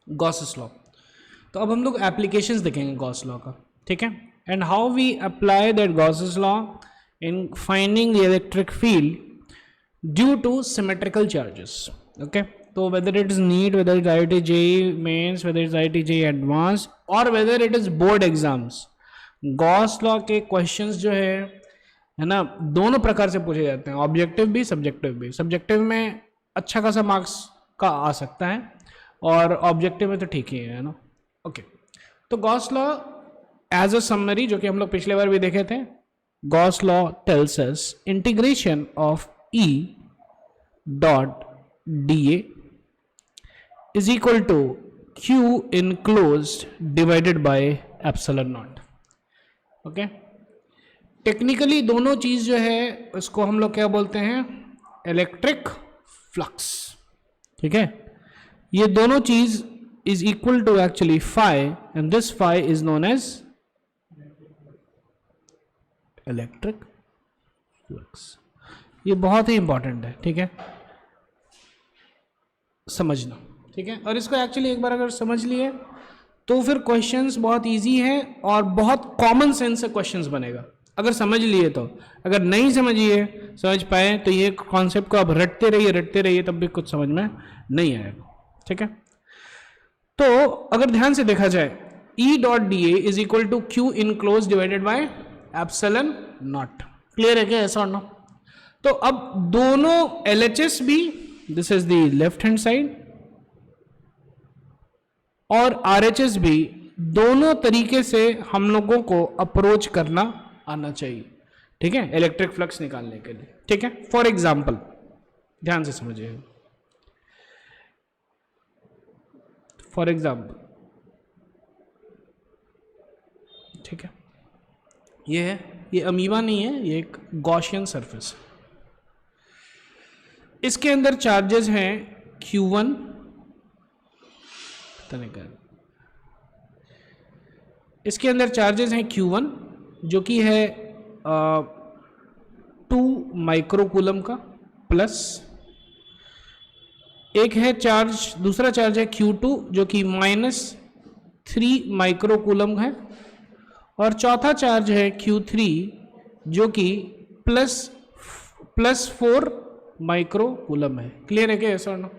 Gauss's law. तो अब हम लोग एप्लीकेशंस देखेंगे गॉस लॉ का, ठीक है, and how we apply that Gauss's law in finding the electric field due to symmetrical charges. Okay, तो whether it is NEET, whether it IIT JEE mains, whether it IIT JEE advance और whether it is board exams, Gauss law के questions जो है ना, दोनों प्रकार से पूछे जाते हैं, ऑब्जेक्टिव भी सब्जेक्टिव भी। सब्जेक्टिव में अच्छा खासा मार्क्स का आ सकता है और ऑब्जेक्टिव में तो ठीक ही है ना। ओके, तो Gauss law as a summary, जो कि हम लोग पिछले बार भी देखे थे, Gauss law tells us integration of E dot dA is equal to Q enclosed divided by epsilon not. Okay, technically दोनों चीज जो है उसको हम लोग क्या बोलते हैं, इलेक्ट्रिक फ्लक्स, ठीक है। ये दोनों चीज is equal to actually phi and this phi is known as electric flux. ये बहुत ही इंपॉर्टेंट है, ठीक है, समझना, ठीक है। और इसको एक्चुअली एक बार अगर समझ लिए तो फिर क्वेश्चंस बहुत इजी है और बहुत कॉमन सेंस से क्वेश्चंस बनेगा अगर समझ लिए तो। अगर नहीं समझ पाए तो ये कॉन्सेप्ट को आप रटते रहिए तब भी कुछ समझ में नहीं आएगा, ठीक है। तो अगर ध्यान से देखा जाए, E dot dA is equal to Q enclose divided by epsilon not. Clear है क्या, ऐसा और नो? तो अब दोनों LHS भी, this is the left hand side, और RHS भी, दोनों तरीके से हम लोगों को अप्रोच करना आना चाहिए, ठीक है, इलेक्ट्रिक फ्लक्स निकालने के लिए, ठीक है। फॉर एग्जाम्पल ध्यान से समझिए, फॉर एग्जाम्पल, ठीक है, ये है, ये अमीबा नहीं है, ये एक गॉसियन सरफेस है। इसके अंदर चार्जेस हैं Q1, इसके अंदर चार्जेस हैं Q1 जो कि है 2 माइक्रोकूलम का, प्लस एक है चार्ज, दूसरा चार्ज है Q2 जो कि -3 माइक्रोकूलम है, और चौथा चार्ज है Q3 जो कि +4 माइक्रोकूलम है। क्लियर है क्या, ऐसा ना?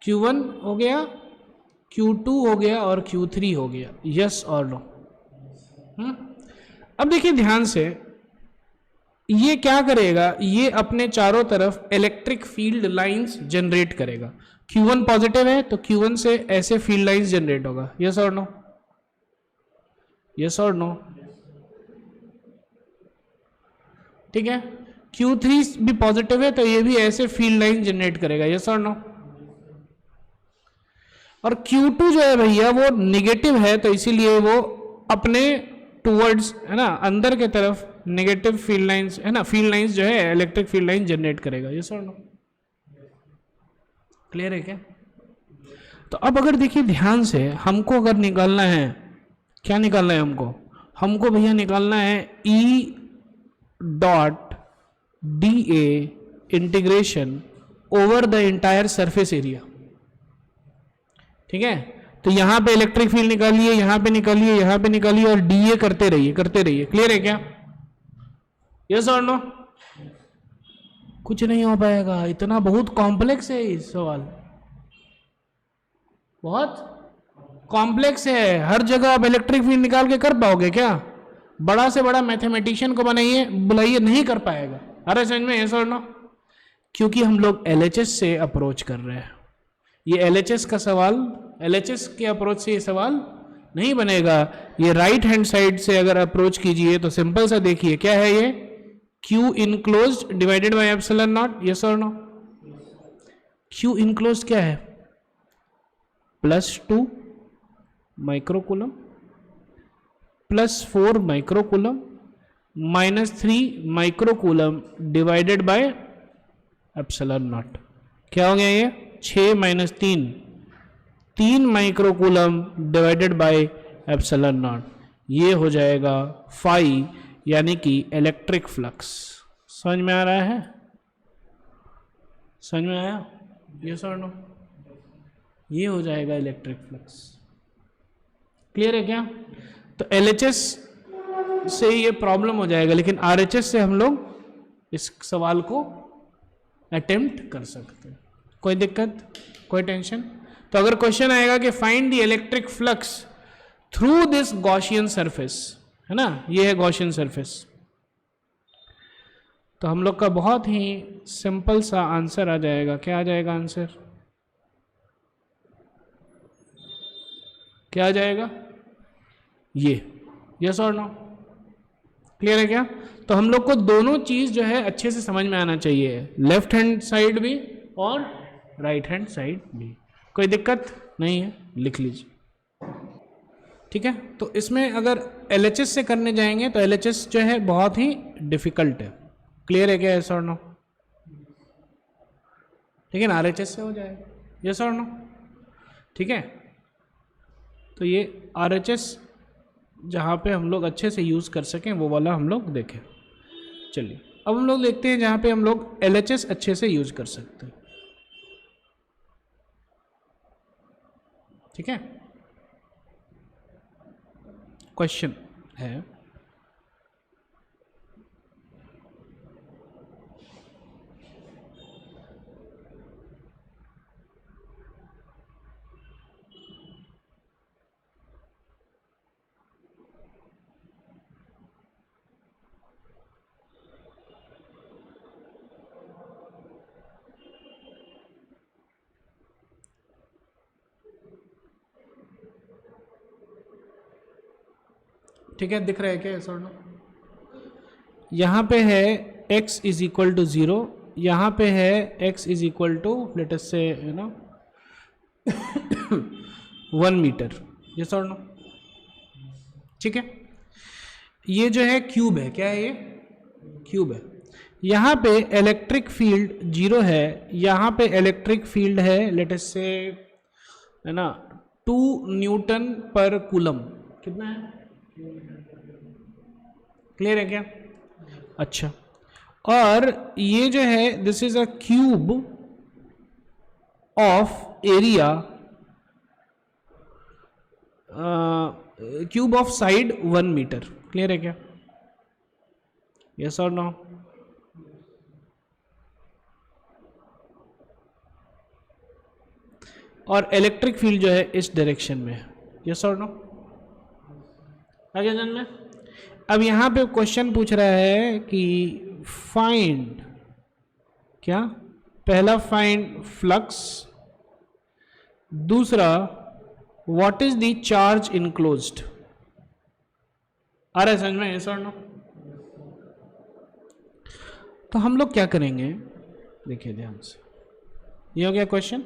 Q1 हो गया, Q2 हो गया और Q3 हो गया, यस और नो? अब देखिए ध्यान से, ये क्या करेगा, ये अपने चारों तरफ इलेक्ट्रिक फील्ड लाइंस जनरेट करेगा। Q1 पॉजिटिव है तो Q1 से ऐसे फील्ड लाइंस जनरेट होगा, यस और नो? यस और नो? ठीक है, Q3 भी पॉजिटिव है तो ये भी ऐसे फील्ड लाइन जनरेट करेगा, यस और नो? और Q2 जो है भैया वो निगेटिव है तो इसीलिए वो अपने टूवर्ड्स, है ना, अंदर के तरफ नेगेटिव फील्ड लाइंस, है ना, फील्ड लाइंस जो है इलेक्ट्रिक फील्ड लाइन जनरेट करेगा, यस और नो? क्लियर है क्या? तो अब अगर देखिए ध्यान से, हमको अगर निकालना है, क्या निकालना है हमको भैया निकालना है E dot dA integration over the entire surface area, ठीक है। तो यहां पे इलेक्ट्रिक फील्ड निकालिए, यहां पे निकालिए, यहां पे निकालिए और dA करते रहिए। क्लियर है क्या, यस और नो? कुछ नहीं हो पाएगा, इतना बहुत कॉम्प्लेक्स है ये सवाल, बहुत कॉम्प्लेक्स है। हर जगह आप इलेक्ट्रिक फील्ड निकाल के कर पाओगे क्या? बड़ा से बड़ा मैथमेटिशियन को बुलाइए, नहीं कर पाएगा। अरे समझ में, यस और नो? क्योंकि हम लोग LHS से अप्रोच कर रहे हैं। ये LHS का सवाल, LHS के अप्रोच से ये सवाल नहीं बनेगा। ये राइट हैंड साइड से अगर अप्रोच कीजिए तो सिंपल सा देखिए, क्या है ये, Q enclosed divided by epsilon not, yes और नो? Q इनक्लोज्ड क्या है, +2 microcoulomb, +4 microcoulomb, -3 microcoulomb divided by epsilon naught. क्या हो गया ये, 6 - 3 microcoulomb divided by epsilon not, ये हो जाएगा फाई, यानी कि इलेक्ट्रिक फ्लक्स। समझ में आ रहा है? समझ में आया, यस और नो? ये हो जाएगा इलेक्ट्रिक फ्लक्स। क्लियर है क्या? तो LHS से ये प्रॉब्लम हो जाएगा, लेकिन RHS से हम लोग इस सवाल को अटेम्प्ट कर सकते हैं। कोई दिक्कत, कोई टेंशन? तो अगर क्वेश्चन आएगा कि find the electric flux through this Gaussian surface, है ना, ये है गॉसियन सरफेस, तो हम लोग का बहुत ही सिंपल सा आंसर आ जाएगा। क्या आ जाएगा आंसर? क्या आ जाएगा? ये। यस और नो? क्लियर है क्या? तो हम लोग को दोनों चीज जो है अच्छे से समझ में आना चाहिए, लेफ्ट हैंड साइड भी और राइट हैंड साइड भी। कोई दिक्कत नहीं है, लिख लीजिए। ठीक है, तो इसमें अगर LHS से करने जाएंगे तो LHS जो है बहुत ही डिफिकल्ट है। क्लियर है क्या? यस और नो? लेकिन RHS से हो जाएगा। यस और नो? ठीक है, तो ये RHS जहाँ पे हम लोग अच्छे से यूज़ कर सकें वो वाला हम लोग देखें। चलिए अब हम लोग देखते हैं जहाँ पे हम लोग LHS अच्छे से यूज़ कर सकते हैं। ठीक है, क्वेश्चन है ठीक है, दिख रहा है क्या? ऐसा ना, यहाँ पे है x इज इक्वल टू 0, यहाँ पे है x is equal to let us say you know 1 metre. Yes और नो? ठीक है, ये जो है क्यूब है, क्या है ये? क्यूब है। यहाँ पे इलेक्ट्रिक फील्ड 0 है, यहाँ पे इलेक्ट्रिक फील्ड है लेट अस से है ना 2 न्यूटन पर कूलम। कितना है? क्लियर है क्या? अच्छा, और ये जो है this is a cube of area, cube of side 1 metre. Clear है क्या? यस और नो? और इलेक्ट्रिक फील्ड जो है इस डायरेक्शन में है। यस और नो? आगे जानना। अब यहां पे क्वेश्चन पूछ रहा है कि फाइंड, क्या? पहला फाइंड फ्लक्स, दूसरा what is the charge enclosed. आ रहा है समझ में? यस और नो? तो हम लोग क्या करेंगे, देखिए ध्यान से, ये हो गया क्वेश्चन।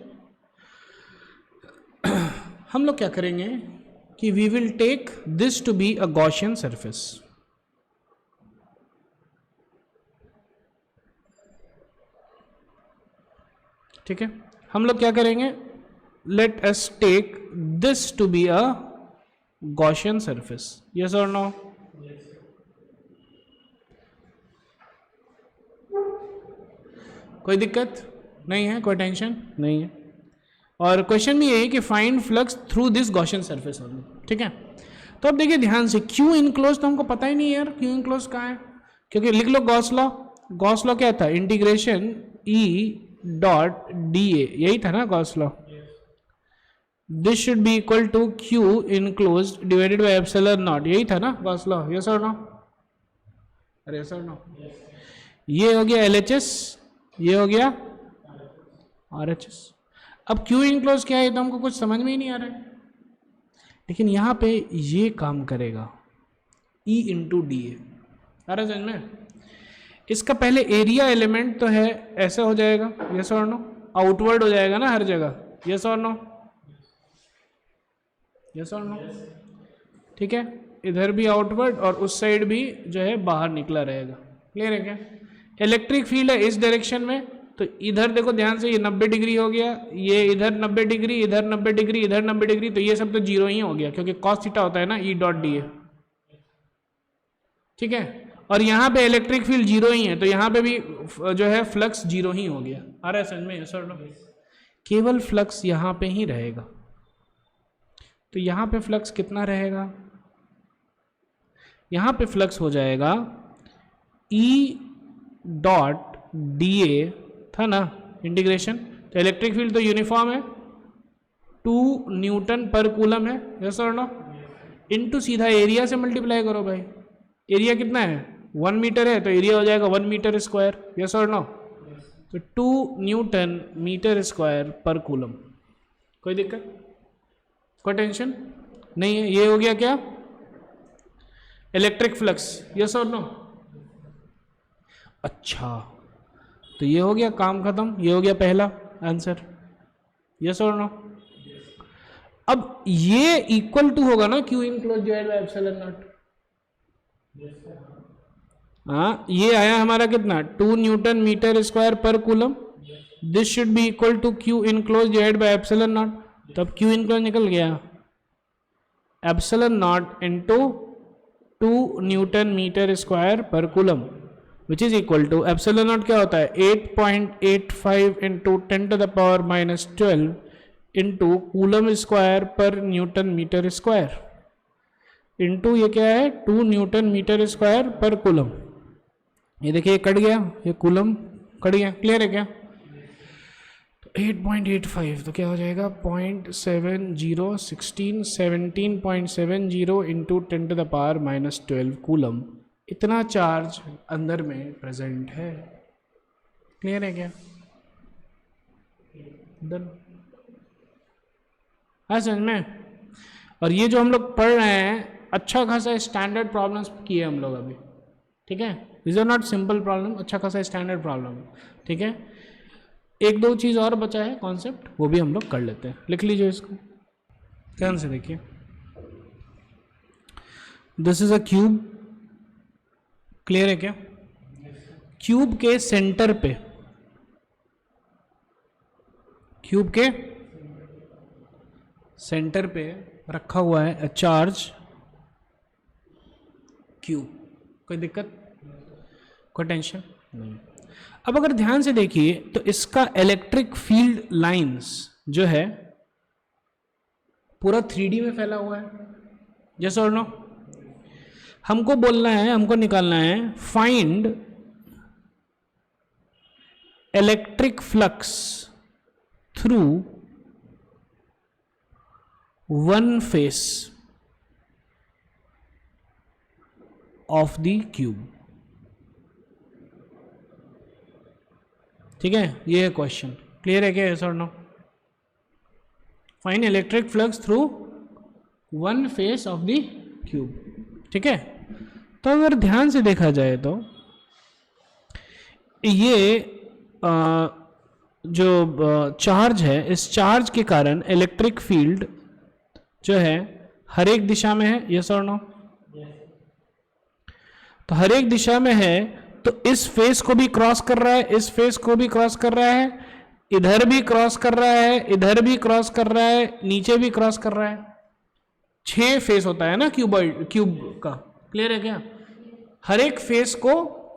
हम लोग क्या करेंगे कि we will take this to be a Gaussian surface. ठीक है, हम लोग क्या करेंगे, let us take this to be a Gaussian surface. Yes और नो? कोई दिक्कत नहीं है, कोई टेंशन नहीं है। और क्वेश्चन भी यही कि find flux through this Gaussian surface only. ठीक है, तो अब देखिए ध्यान से, क्यू इनक्लोज तो हमको पता ही नहीं है यार, क्यू इनक्लोज कहाँ है, क्योंकि लिख लो गॉस लॉ। गॉस लॉ क्या था? इंटीग्रेशन E डॉट dA, यही था ना Gauss law. This should be equal to Q enclose divided by epsilon not, यही था ना गॉस लॉ। यस और नो? अरे यस और नो? ये हो गया LHS, ये हो गया RHS। अब क्यू इनक्लोज क्या है तो हमको कुछ समझ में ही नहीं आ रहा है, लेकिन यहां पे ये काम करेगा E इंटू DA। आ रहा है समझ में? इसका पहले एरिया एलिमेंट तो है, ऐसा हो जाएगा। यस और नो? आउटवर्ड हो जाएगा ना हर जगह। यस और नो? यस और नो? ठीक है, इधर भी आउटवर्ड और उस साइड भी जो है बाहर निकला रहेगा। क्लियर है क्या? इलेक्ट्रिक फील्ड है इस डायरेक्शन में, तो इधर देखो ध्यान से, ये 90 डिग्री हो गया, ये इधर 90 डिग्री, इधर 90 डिग्री, इधर 90 डिग्री, तो ये सब तो जीरो ही हो गया, क्योंकि कॉस थीटा होता है ना E डॉट DA। ठीक है, और यहाँ पे इलेक्ट्रिक फील्ड जीरो ही है, तो यहाँ पे भी जो है फ्लक्स जीरो ही हो गया। आ रहा है समझ में? यस और नो? केवल फ्लक्स यहाँ पे ही रहेगा। तो यहाँ पे फ्लक्स कितना रहेगा, यहाँ पे फ्लक्स हो जाएगा E डॉट dA था ना इंटीग्रेशन। तो इलेक्ट्रिक फील्ड तो यूनिफॉर्म है, 2 न्यूटन पर कूलम है, यस और नो, इनटू सीधा एरिया से मल्टीप्लाई करो भाई। एरिया कितना है 1 मीटर है, तो एरिया हो जाएगा 1 मीटर स्क्वायर, यस और नो। तो 2 newton metre square per coulomb. कोई दिक्कत, कोई टेंशन नहीं है। ये हो गया क्या, इलेक्ट्रिक फ्लक्स, यस और नो। अच्छा, तो ये हो गया काम खत्म, ये हो गया पहला आंसर, यस और नो। अब ये इक्वल टू होगा ना Q enclose divide by epsilon naught. हाँ, ये आया हमारा कितना 2 newton metre square per coulomb. This should be equal to Q enclose divide by epsilon naught. तब Q इनक्लोज निकल गया epsilon naught into 2 newton metre square per coulomb, which is equal to epsilon naught क्या होता है 8.85 into 10 to the power -12 into coulomb square per newton metre square, into ये क्या है 2 newton metre square per coulomb. ये देखिए cut गया, ये कूलम कट गया, क्लियर है क्या। तो 8.85 तो क्या हो जाएगा 0.70 17.70 into 10 to the power -12 coulomb. इतना चार्ज अंदर में प्रेजेंट है, क्लियर है क्या। डन, है समझ में। और ये जो हम लोग पढ़ रहे हैं अच्छा खासा स्टैंडर्ड प्रॉब्लम्स किए हम लोग अभी, ठीक है। This are not simple problem, अच्छा खासा स्टैंडर्ड प्रॉब्लम, ठीक है। एक दो चीज़ और बचा है कॉन्सेप्ट, वो भी हम लोग कर लेते हैं। लिख लीजिए इसको ध्यान से, देखिए this is a cube, clear है क्या। क्यूब के सेंटर पे, क्यूब के सेंटर पे रखा हुआ है चार्ज क्यूब। कोई दिक्कत, कोई टेंशन नहीं। अब अगर ध्यान से देखिए तो इसका इलेक्ट्रिक फील्ड लाइंस जो है पूरा 3D में फैला हुआ है, यस और नो। हमको बोलना है, हमको निकालना है find electric flux through one face of the cube, ठीक है। ये है क्वेश्चन, क्लियर है क्या, यस और no. Find electric flux through one face of the cube, ठीक है। तो अगर ध्यान से देखा जाए तो ये जो चार्ज है, इस चार्ज के कारण इलेक्ट्रिक फील्ड जो है हर एक दिशा में है, यस और नो। तो हर एक दिशा में है, तो इस फेस को भी क्रॉस कर रहा है, इस फेस को भी क्रॉस कर रहा है, इधर भी क्रॉस कर रहा है, इधर भी क्रॉस कर रहा है, नीचे भी क्रॉस कर रहा है। 6 फेस होता है ना क्यूब का, क्लियर है क्या। हर एक फेस को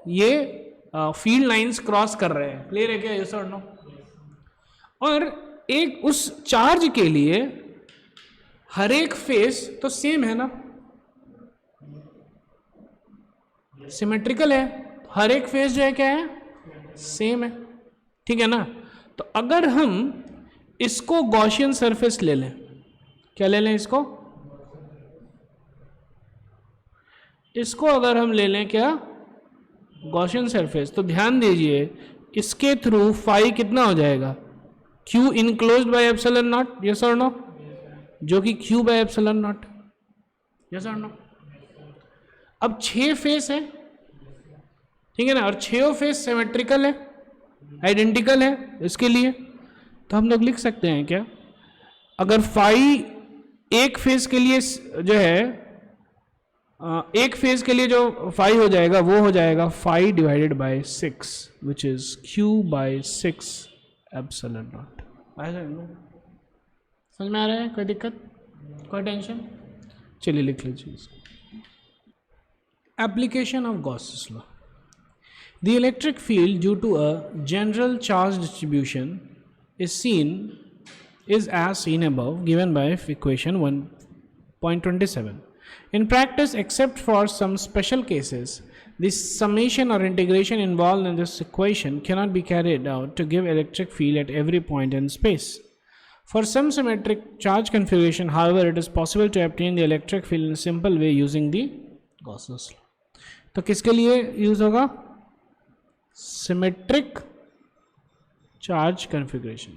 ये फील्ड लाइंस क्रॉस कर रहे हैं, क्लियर है क्या, यस और नो। और एक उस चार्ज के लिए हर एक फेस तो सेम है ना, सिमेट्रिकल है, हर एक फेस जो है क्या है सेम है, ठीक है ना। तो अगर हम इसको गॉसियन सरफेस ले लें, क्या ले लें इसको अगर हम ले लें क्या गॉसियन सरफेस, तो ध्यान दीजिए इसके थ्रू फाई कितना हो जाएगा Q enclosed bye epsilon not, yes और नो, जो कि Q bye epsilon not, yes और नो। अब 6 फेस है, ठीक है ना, और 6 फेस सिमेट्रिकल है, आइडेंटिकल है इसके लिए। तो हम लोग लिख सकते हैं क्या, अगर फाई एक फेस के लिए जो है एक फेज के लिए जो फाई हो जाएगा वो हो जाएगा phi divided by 6 which is Q by 6 epsilon not. समझ में आ रहा है, कोई दिक्कत, कोई टेंशन। चलिए लिख लीजिए application of Gauss's law. The electric field due to a general charge distribution is as seen above, given by equation 1.27. In practice, except for some special cases, this summation or integration involved in this equation cannot be carried out to give electric field at every point in space. For some symmetric charge configuration, however, it is possible to obtain the electric field in a simple way using the Gauss's law. तो किसके लिए use होगा? Symmetric charge configuration,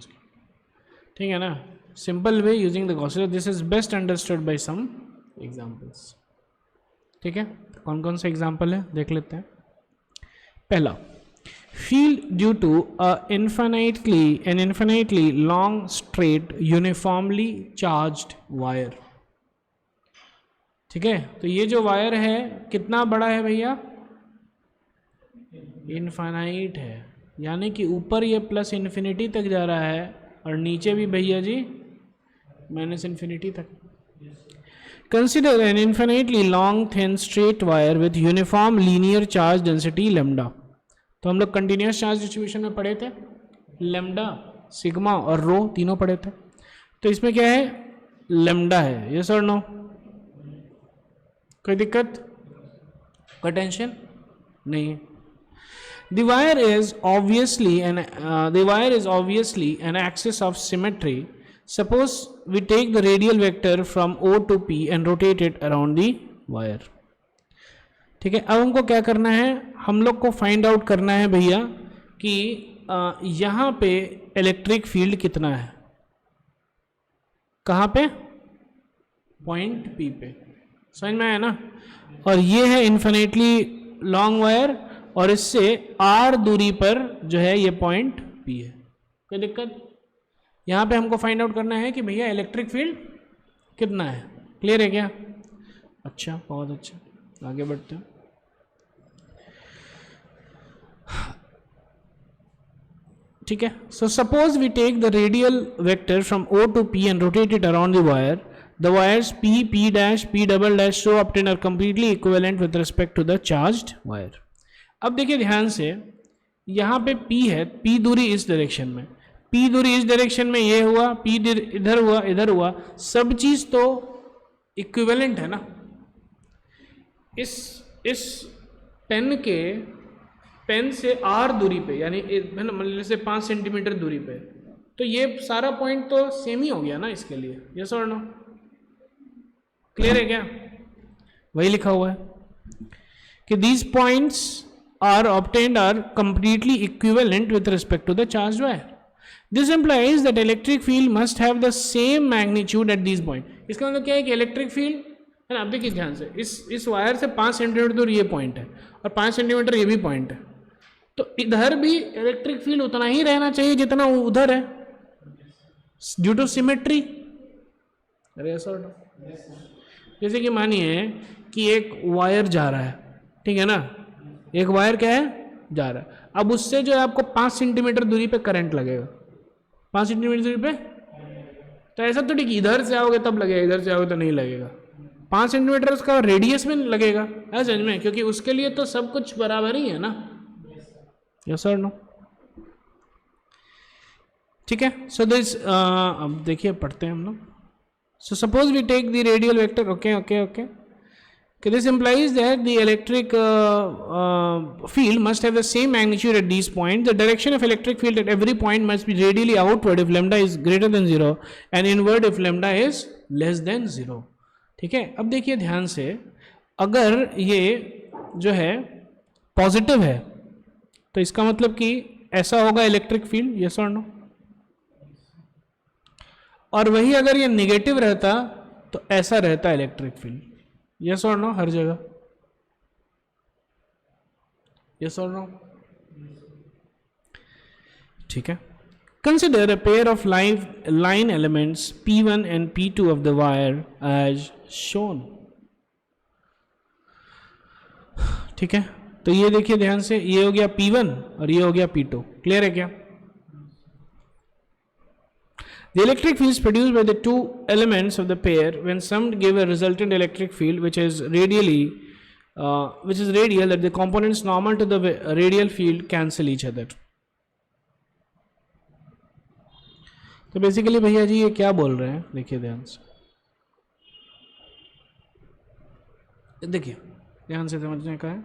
ठीक है ना, simple way using the Gauss law. This is best understood by some examples. ठीक है, कौन कौन से एग्जांपल है देख लेते हैं. पहला, field due to an infinitely long straight uniformly charged wire. ठीक है, तो ये जो वायर है कितना बड़ा है भैया? इनफाइनाइट है, यानी कि ऊपर ये प्लस इन्फिनिटी तक जा रहा है और नीचे भी भैया जी माइनस इन्फिनिटी तक. Consider an infinitely long thin straight wire with uniform linear charge density lambda. तो हम लोग कंटिन्यूस चार्ज डिस्ट्रीब्यूशन में पढ़े थे, लेमडा, सिग्मा और रो तीनों पढ़े थे. तो इसमें क्या है? लेमडा है. यस और नो? कोई दिक्कत, कोई टेंशन नहीं है. The wire is obviously an axis of symmetry. Suppose we take the radial vector from O to P and rotate it around the wire. ठीक है, अब हमको क्या करना है? हम लोग को फाइंड आउट करना है भैया कि यहाँ पे इलेक्ट्रिक फील्ड कितना है. कहाँ पे? पॉइंट P पे. समझ में आया ना? और ये है इन्फिनिटली लॉन्ग वायर और इससे R दूरी पर जो है ये पॉइंट P है. कोई दिक्कत? यहाँ पे हमको फाइंड आउट करना है कि भैया इलेक्ट्रिक फील्ड कितना है. क्लियर है क्या? अच्छा, बहुत अच्छा, आगे बढ़ते हैं. ठीक है, so suppose we take the radial vector from O to P and rotate it around the wire. The wires P, P dash, P double dash so obtained are completely equivalent with respect to the charged wire. अब देखिए ध्यान से, यहाँ पे P है, P दूरी इस direction में, P दूरी इस डायरेक्शन में, ये हुआ, P इधर हुआ, इधर हुआ, सब चीज तो इक्विवेलेंट है ना. इस पेन से R दूरी पे, यानी मान से 5 सेंटीमीटर दूरी पे, तो ये सारा पॉइंट तो सेम ही हो गया ना इसके लिए. यस और नो? क्लियर है क्या? वही लिखा हुआ है कि these points are obtained are completely equivalent with respect to the charged wire. This implies that electric field must have the same magnitude at these points. इसका मतलब क्या है कि इलेक्ट्रिक फील्ड है ना. अब देखिए ध्यान से, इस वायर से 5 सेंटीमीटर दूर ये पॉइंट है और 5 सेंटीमीटर ये भी पॉइंट है, तो इधर भी इलेक्ट्रिक फील्ड उतना ही रहना चाहिए जितना उधर है, ड्यू टू सिमेट्री. अरे सर, जैसे कि मानिए कि एक वायर जा रहा है, ठीक है ना, एक वायर क्या है? जा रहा है. अब उससे जो है आपको 5 सेंटीमीटर दूरी पे करंट लगेगा, 5 सेंटीमीटर दूरी पे. तो ऐसा तो ठीक, इधर से आओगे तब लगेगा, इधर से आओगे तो नहीं लगेगा. 5 सेंटीमीटर उसका रेडियस में लगेगा, है समझ में? क्योंकि उसके लिए तो सब कुछ बराबर ही है ना. यस और नो? ठीक है, सो दिस, अब देखिए पढ़ते हैं हम लोग. So suppose we take the radial vector. Okay. This implies that the electric field must have the same magnitude at these points. The direction of electric field at every point must be radially outward if lambda is greater than 0 and inward if lambda is less than 0. ठीक है, अब देखिए ध्यान से, अगर ये जो है पॉजिटिव है तो इसका मतलब कि ऐसा होगा इलेक्ट्रिक फील्ड. यस और नो? और वही अगर ये निगेटिव रहता तो ऐसा रहता इलेक्ट्रिक फील्ड. यस और नो? हर जगह. यस और नो? ठीक है. Consider a pair of line elements P1 and P2 of the wire as shown. ठीक है, तो ये देखिए ध्यान से, ये हो गया P1 और ये हो गया P2. क्लियर है क्या? The electric fields produced by the two elements of the pair when summed give a resultant electric field which is radial that the components normal to the radial field cancel each other. तो basically भैया जी ये क्या बोल रहे हैं, देखिए ध्यान से, देखिए ध्यान से समझने का है।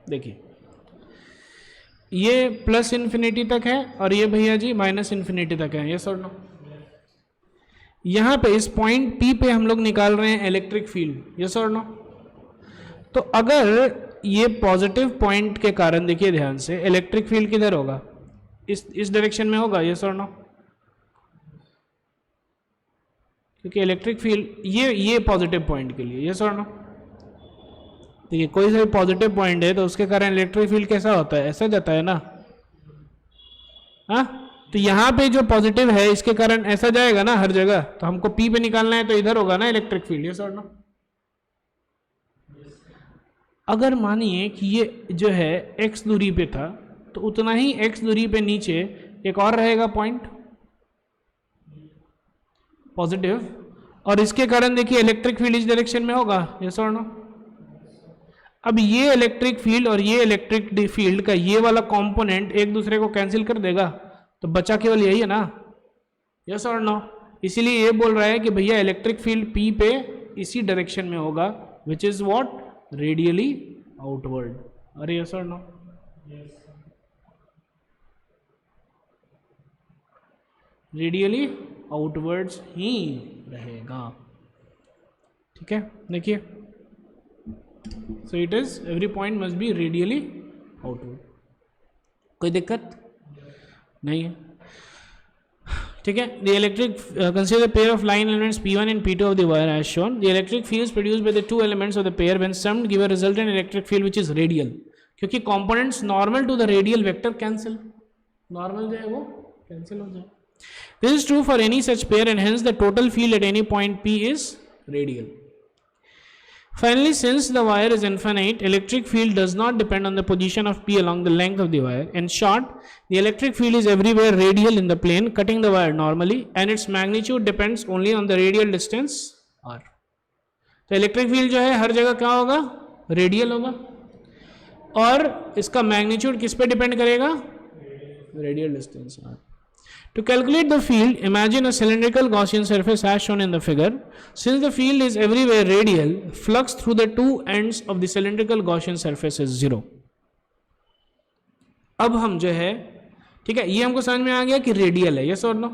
देखिए ये प्लस इन्फिनिटी तक है और ये भैया जी माइनस इन्फिनिटी तक है, ये सर नो। यहाँ पे इस पॉइंट P पे हम लोग निकाल रहे हैं इलेक्ट्रिक फील्ड, ये सर नो। तो अगर ये पॉजिटिव पॉइंट के कारण, देखिए ध्यान से, इलेक्ट्रिक फील्ड किधर होगा, इस डायरेक्शन में होगा, ये सर नो, क्योंकि इलेक्ट्रिक फील्ड ये पॉजिटिव पॉइंट के लिए, ये सर नो। देखिए कोई सा भी पॉजिटिव पॉइंट है तो उसके कारण इलेक्ट्रिक फील्ड कैसा होता है, ऐसा जाता है ना, हाँ। तो यहाँ पे जो पॉजिटिव है इसके कारण ऐसा जाएगा ना हर जगह, तो हमको P पे निकालना है तो इधर होगा ना इलेक्ट्रिक फील्ड, ये सर ना। अगर मानिए कि ये जो है x दूरी पे था तो उतना ही x दूरी पे नीचे एक और रहेगा पॉइंट पॉजिटिव, और इसके कारण देखिए इलेक्ट्रिक फील्ड इस डायरेक्शन में होगा, ये सर ना। अब ये इलेक्ट्रिक फील्ड और ये इलेक्ट्रिक फील्ड का ये वाला कंपोनेंट एक दूसरे को कैंसिल कर देगा, तो बचा केवल यही है ना, यस और नो। इसीलिए ये बोल रहा है कि भैया इलेक्ट्रिक फील्ड P पे इसी डायरेक्शन में होगा, which is what, radially outward. अरे यस और नो, रेडियली आउटवर्ड्स ही रहेगा, ठीक है। देखिए so it is every point must be radially outward, कोई दिक्कत नहीं है, ठीक है। The electric consider the pair of line elements P1 and P2 of the wire as shown. The electric fields produced by the two elements of the pair when summed give a resultant electric field which is radial, क्योंकि components normal to the radial vector cancel, normal जो है वो cancel हो जाए। This is true for any such pair and hence the total field at any point P is radial. Finally, since the wire is infinite, electric field does not depend on the position of P along the length of the wire. In short, the electric field is everywhere radial in the plane cutting the wire normally and its magnitude depends only on the radial distance r. तो electric field जो है हर जगह क्या होगा, radial होगा, और इसका magnitude किस पे डिपेंड करेगा, radial distance r. To calculate the field, imagine a cylindrical Gaussian surface as shown in the figure. Since the field is everywhere radial, flux through the two ends of the cylindrical Gaussian surface is 0. अब हम जो है, ठीक है, ये हमको समझ में आ गया कि रेडियल है, यस और नो,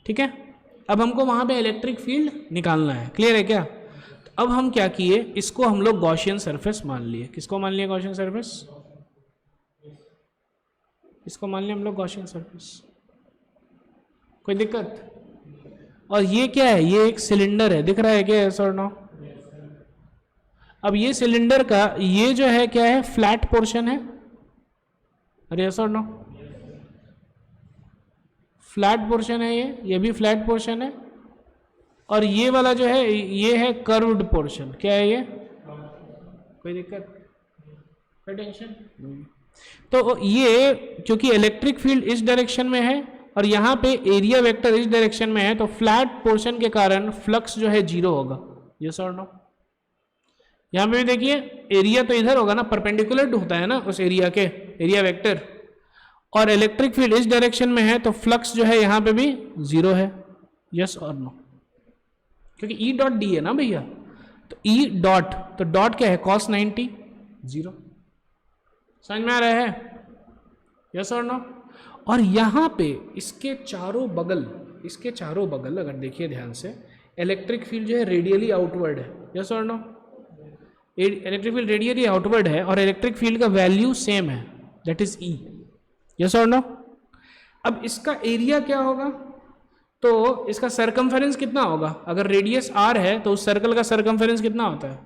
ठीक है। अब हमको वहां पे इलेक्ट्रिक फील्ड निकालना है, क्लियर है क्या। तो अब हम क्या किए, इसको हम लोग गॉसियन सरफेस मान लिए। किसको मान लिया गॉसियन सरफेस, इसको मान लिया हम लोग गॉसियन सरफेस, कोई दिक्कत। और ये क्या है, ये एक सिलेंडर है, दिख रहा है क्या, यस और नो। अब ये सिलेंडर का ये जो है क्या है, फ्लैट पोर्शन है, अरे यस और नो, फ्लैट पोर्शन है, ये भी फ्लैट पोर्शन है, और ये वाला जो है ये है कर्व्ड पोर्शन, क्या है ये, कोई दिक्कत, कोई टेंशन। तो ये क्योंकि इलेक्ट्रिक फील्ड इस डायरेक्शन में है और यहाँ पे एरिया वेक्टर इस डायरेक्शन में है, तो फ्लैट पोर्शन के कारण फ्लक्स जो है 0 होगा, यस और नो। यहाँ पे भी देखिए एरिया तो इधर होगा ना, परपेंडिकुलर होता है ना उस एरिया के, एरिया वेक्टर, और इलेक्ट्रिक फील्ड इस डायरेक्शन में है तो फ्लक्स जो है यहाँ पे भी 0 है, यस और नो, क्योंकि ई डॉट डी है ना भैया। तो ई डॉट, तो डॉट क्या है, cos 90 0, समझ में आ रहा है, यस और नो। और यहाँ पे इसके चारों बगल अगर देखिए ध्यान से, इलेक्ट्रिक फील्ड जो है रेडियली आउटवर्ड है, यस और no, electric field radially outward है और इलेक्ट्रिक फील्ड का वैल्यू सेम है, दैट इज ई, यस और नो। अब इसका एरिया क्या होगा, तो इसका सरकमफेरेंस कितना होगा, अगर रेडियस r है तो उस सर्कल का सरकमफेरेंस कितना होता है,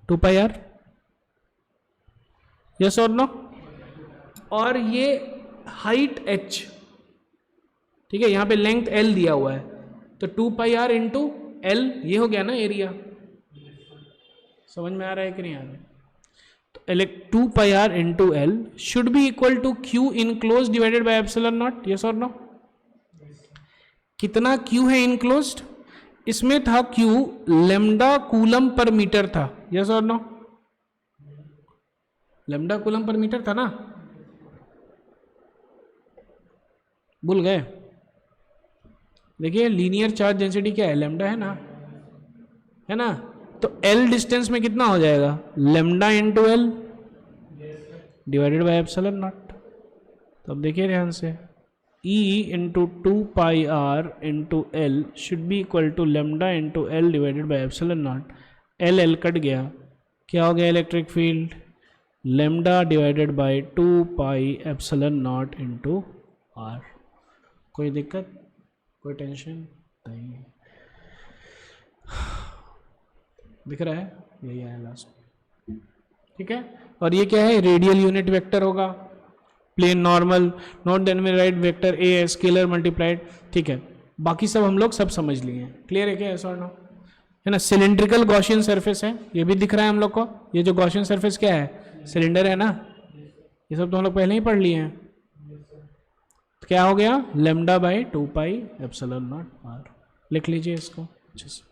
2 पाई r, यस और नो। और ये हाइट h, ठीक है, यहाँ पे लेंथ l दिया हुआ है, तो 2 पाई r इंटू l, ये हो गया ना एरिया, समझ में आ रहा है कि नहीं आ रहा है। तो 2 pi r into l should be equal to q enclose divided by epsilon not, yes और नो। कितना क्यू है इनक्लोज्ड, इसमें था Q lambda coulomb per metre था, यस और no, lambda coulomb per metre था ना, भूल गए? देखिए लीनियर चार्ज डेंसिटी क्या है, लेमडा है ना, तो एल डिस्टेंस में कितना हो जाएगा, lambda into L divided by epsilon naught. तो अब देखिए ध्यान से, E into 2πr into L should be equal to lambda into L divided by epsilon naught. L cut गया, क्या हो गया electric field, lambda divided by 2π epsilon naught into r. कोई दिक्कत, कोई टेंशन नहीं, दिख रहा है, यही आया लास्ट, ठीक है। और ये क्या है, रेडियल यूनिट वेक्टर होगा, प्लेन नॉर्मल, नोट देन में right vector a scalar multiplied, ठीक है। बाकी सब हम लोग सब समझ लिए हैं, क्लियर है क्या, ऐसा है ना। सिलिंड्रिकल गॉसियन सरफेस है, ये भी दिख रहा है हम लोग को, ये जो गॉसियन सरफेस क्या है, सिलेंडर है ना, ये सब तो हम लोग पहले ही पढ़ लिए हैं। तो क्या हो गया, lambda by 2π epsilon naught r, लिख लीजिए इसको अच्छे से।